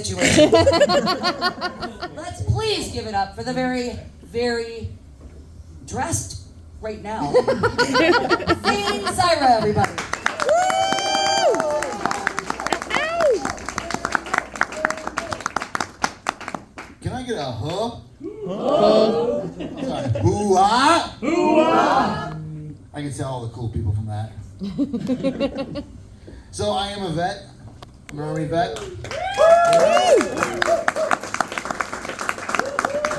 situation. Let's please give it up for the very, very dressed right now. Thaine Sira, everybody. Can I get a huh? Huh? Sorry. Hoo-ah? Hoo-ah? I can tell all the cool people from that. So I am a vet. I'm an Army vet. You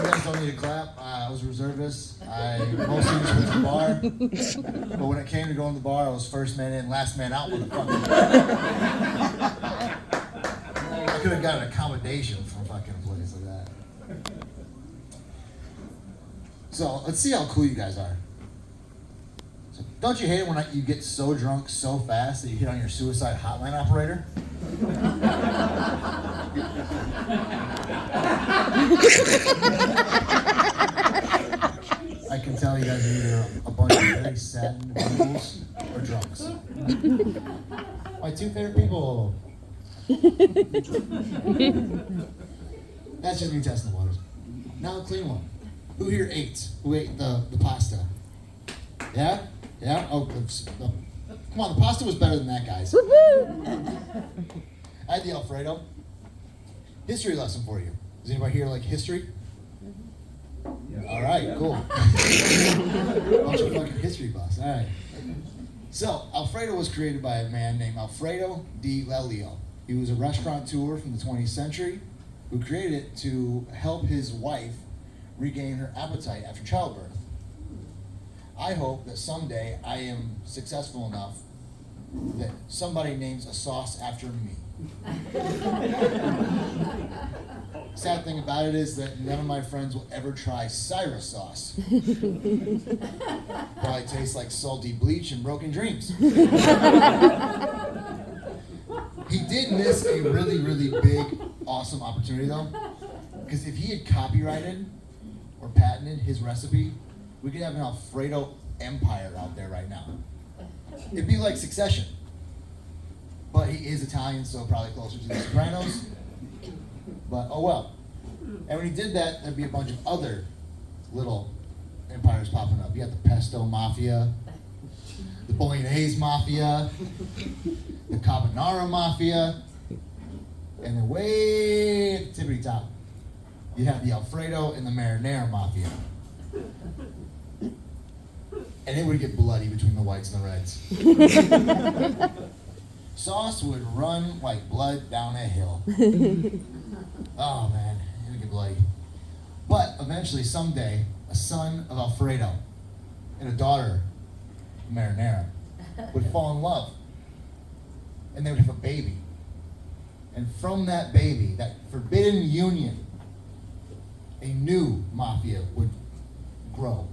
guys don't need to clap. I was a reservist. I mostly just went to the bar. But when it came to going to the bar, I was first man in, last man out, motherfucker. I could have got an accommodation from fucking a place like that. So let's see how cool you guys are. So, don't you hate it when you get so drunk so fast that you hit on your suicide hotline operator? I can tell you guys are either a bunch of very sad individuals or drunks. My two favorite people. That's just me testing the waters. Now a clean one. Who here ate? Who ate the pasta? Yeah? Yeah? Oh, come on, the pasta was better than that, guys. I had the Alfredo. History lesson for you. Does anybody here like history? Yeah. All right, cool. Bunch of fucking history buffs. All right. So, Alfredo was created by a man named Alfredo di Lelio. He was a restaurateur from the 20th century who created it to help his wife regain her appetite after childbirth. I hope that someday I am successful enough that somebody names a sauce after me. Sad thing about it is that none of my friends will ever try Sira sauce. Probably tastes like salty bleach and broken dreams. He did miss a really, really big, awesome opportunity though. Because if he had copyrighted or patented his recipe, we could have an Alfredo empire out there right now. It'd be like Succession. But he is Italian, so probably closer to the Sopranos. But oh well. And when he did that, there'd be a bunch of other little empires popping up. You got the Pesto Mafia, the Bolognese Mafia, the Carbonara Mafia, and then way at the tippity top, you have the Alfredo and the Marinara Mafia. And it would get bloody between the whites and the reds. Sauce would run like blood down a hill. Oh man, it would get bloody. But eventually, someday, a son of Alfredo and a daughter of Marinara would fall in love. And they would have a baby. And from that baby, that forbidden union, a new mafia would grow.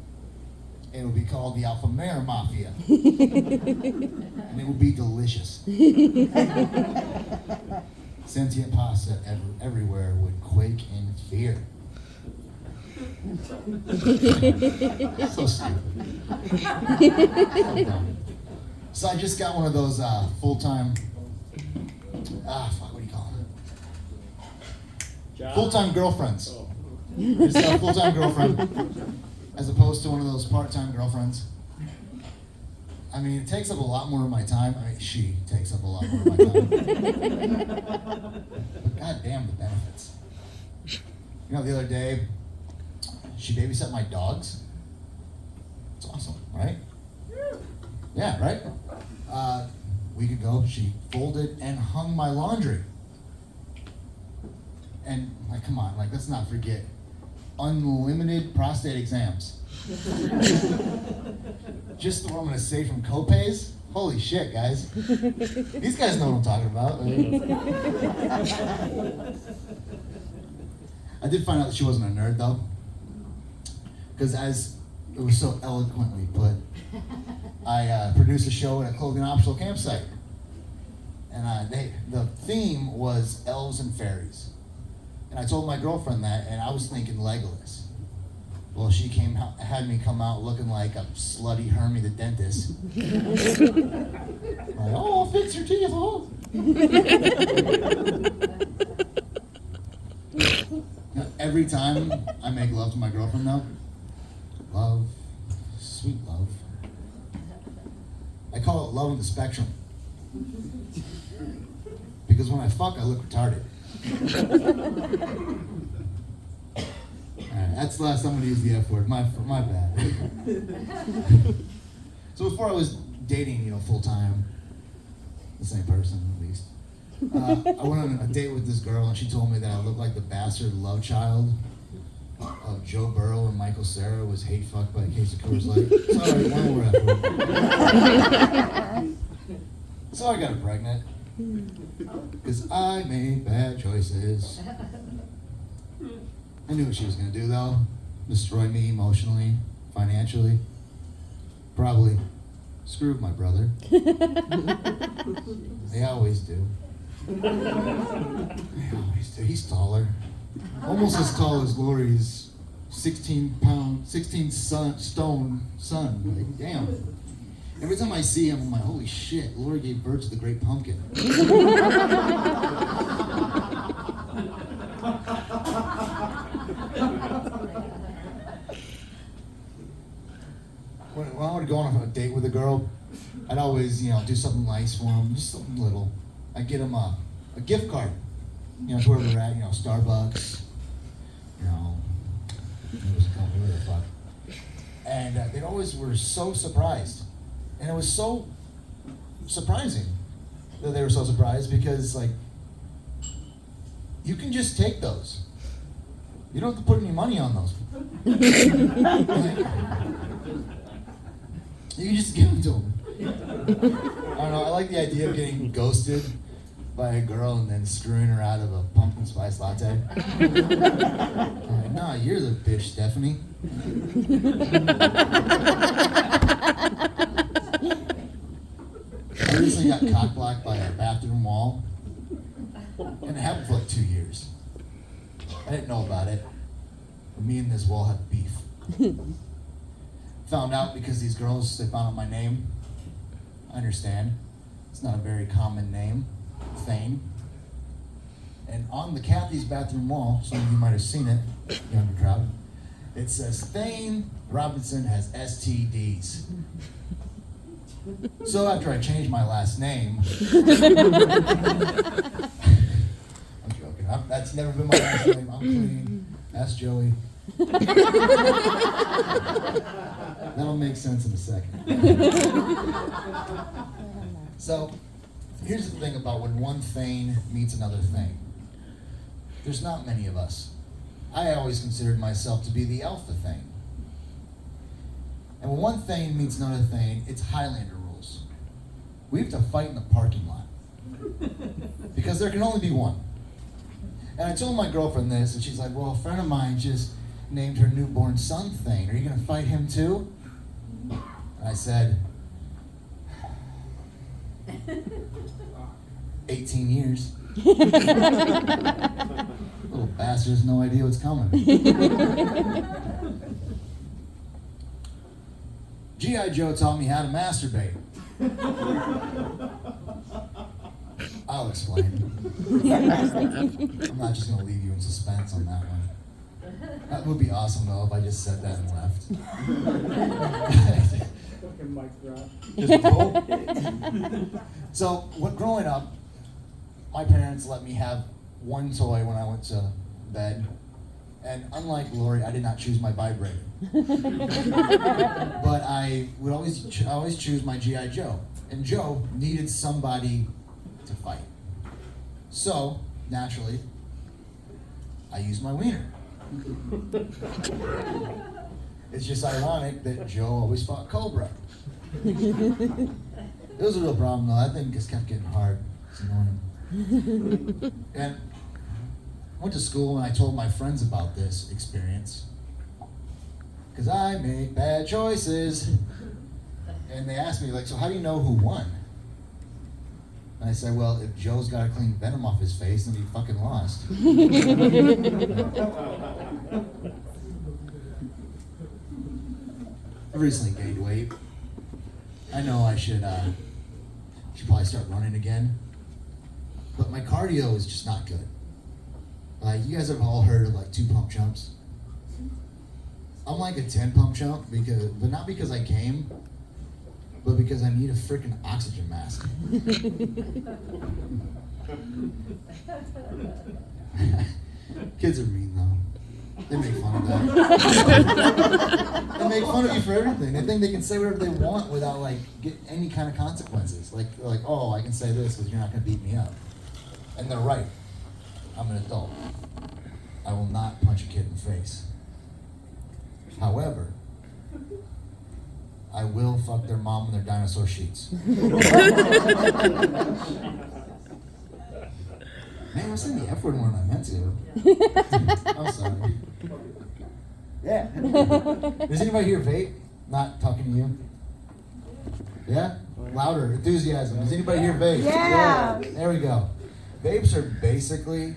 And it would be called the Alfamare Mafia. And it would be delicious. Sentient pasta everywhere would quake in fear. So stupid. So dumb. So I just got one of those full-time, what do you call it? Full-time girlfriends. Just got a full-time girlfriend, as opposed to one of those part-time girlfriends. I mean, it takes up a lot more of my time. I mean, she takes up a lot more of my time. But goddamn the benefits. You know, the other day, she babysat my dogs. It's awesome, right? Yeah, right? A week ago, she folded and hung my laundry. And, like, come on, like, let's not forget unlimited prostate exams. Just what I'm gonna say from copays. Holy shit, guys. These guys know what I'm talking about. I did find out that she wasn't a nerd though. Because as it was so eloquently put, I produced a show at a clothing optional campsite. And the theme was elves and fairies. And I told my girlfriend that, and I was thinking Legolas. Well, she had me come out looking like a slutty Hermie the dentist. Like, oh, fix your teeth, oh. every time I make love to my girlfriend now, love, sweet love, I call it love on the spectrum. Because when I fuck, I look retarded. Alright, that's the last time I'm gonna use the F word. My bad. So before I was dating, full time, the same person at least, I went on a date with this girl, and she told me that I looked like the bastard love child of Joe Burrow and Michael Sira was hate fucked by a case of Coors Light. Sorry, one more F word. So I got her pregnant. Because I made bad choices. I knew what she was going to do, though. Destroy me emotionally, financially. Probably screw my brother. They always do. They always do. He's taller. Almost as tall as Lori's 16-stone son. Like, damn. Every time I see him, I'm like, holy shit, Lori gave birth to the Great Pumpkin. When I would go on a date with a girl, I'd always, do something nice for him, just something little. I'd get him a gift card, to where we're at, Starbucks, it was a company, whatever the fuck. And they always were so surprised. And it was so surprising that they were so surprised because, you can just take those. You don't have to put any money on those. You can just give them to them. I don't know, I like the idea of getting ghosted by a girl and then screwing her out of a pumpkin spice latte. I'm like, nah, you're the bitch, Stephanie. I recently got cock-blocked by a bathroom wall, and it happened for 2 years. I didn't know about it, but me and this wall had beef. Found out because these girls, they found out my name. I understand. It's not a very common name, Thaine. And on the Kathy's bathroom wall, some of you might have seen it, younger crowd, it says, Thaine Robinson has STDs. So after I changed my last name, I'm joking. That's never been my last name. I'm clean. Ask Joey. That'll make sense in a second. So here's the thing about when one Thaine meets another Thaine. There's not many of us. I always considered myself to be the alpha Thaine. And when one Thaine meets another Thaine, it's Highlander rules. We have to fight in the parking lot. Because there can only be one. And I told my girlfriend this, and she's like, well, a friend of mine just named her newborn son Thaine. Are you going to fight him too? And I said, 18 years. Little bastard has no idea what's coming. G.I. Joe taught me how to masturbate. I'll explain. I'm not just going to leave you in suspense on that one. That would be awesome, though, if I just said that and left. Just go. So, growing up, my parents let me have one toy when I went to bed. And unlike Lori, I did not choose my vibrator. But I would always choose my G.I. Joe. And Joe needed somebody to fight. So, naturally, I used my wiener. It's just ironic that Joe always fought Cobra. It was a real problem, though. That thing just kept getting hard. It's annoying. And I went to school and I told my friends about this experience. Because I make bad choices. And they asked me, so how do you know who won? And I said, well, if Joe's got to clean venom off his face, then he fucking lost. I recently gained weight. I know I should probably start running again. But my cardio is just not good. You guys have all heard of like 2 pump chumps. I'm like a 10 pump chump but not because I came, but because I need a freaking oxygen mask. Kids are mean though. They make fun of that. They make fun of you for everything. They think they can say whatever they want without like get any kind of consequences. Like oh, I can say this because you're not gonna beat me up. And they're right. I'm an adult. I will not punch a kid in the face. However, I will fuck their mom in their dinosaur sheets. Man, I'm saying the F word more than I meant to. I'm sorry. Yeah. Does anybody here vape? Not talking to you? Yeah? Louder. Enthusiasm. Does anybody here vape? Yeah. There we go. Vapes are basically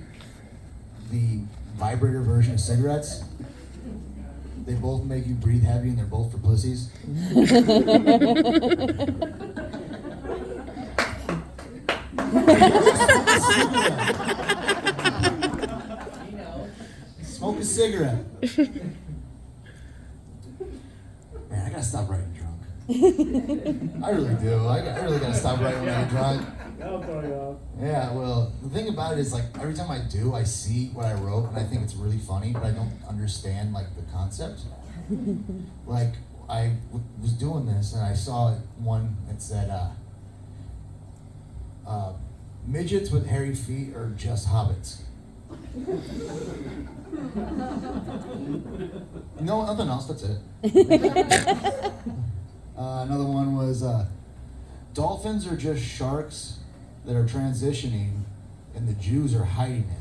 the vibrator version of cigarettes. They both make you breathe heavy and they're both for pussies. Smoke a cigarette. Man, I gotta stop writing drunk. I really do. I really gotta stop writing when I get drunk. That'll throw you off. Yeah, well, the thing about it is, like, every time I do, I see what I wrote, and I think it's really funny, but I don't understand, like, the concept. Like, I was doing this, and I saw one that said, midgets with hairy feet are just hobbits. No, nothing else, that's it. Another one was, dolphins are just sharks that are transitioning, and the Jews are hiding it.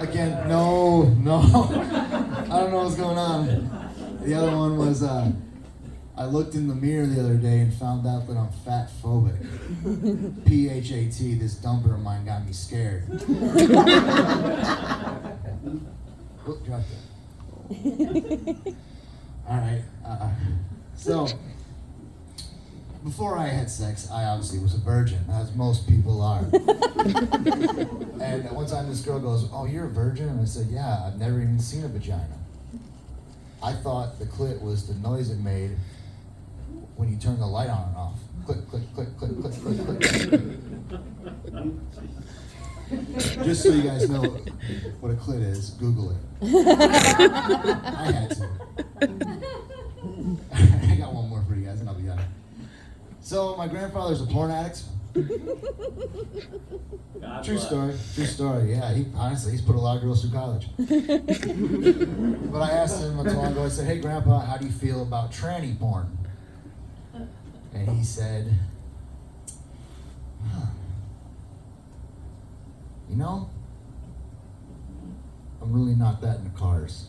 Again, no, I don't know what's going on. The other one was, I looked in the mirror the other day and found out that I'm fat phobic. PHAT, this dumper of mine got me scared. Look, drop that. All right, so before I had sex, I obviously was a virgin, as most people are. And one time this girl goes, "Oh, you're a virgin?" And I said, "Yeah, I've never even seen a vagina." I thought the clit was the noise it made when you turn the light on and off. Click, click, click, click, click, click, click. Just so you guys know what a clit is, Google it. I had to. I got one more for you guys and I'll be done. So my grandfather's a porn addict. True story. Yeah, he's put a lot of girls through college. But I asked him not too long ago, I said, "Hey Grandpa, how do you feel about tranny porn?" And he said, "You know, I'm really not that into cars."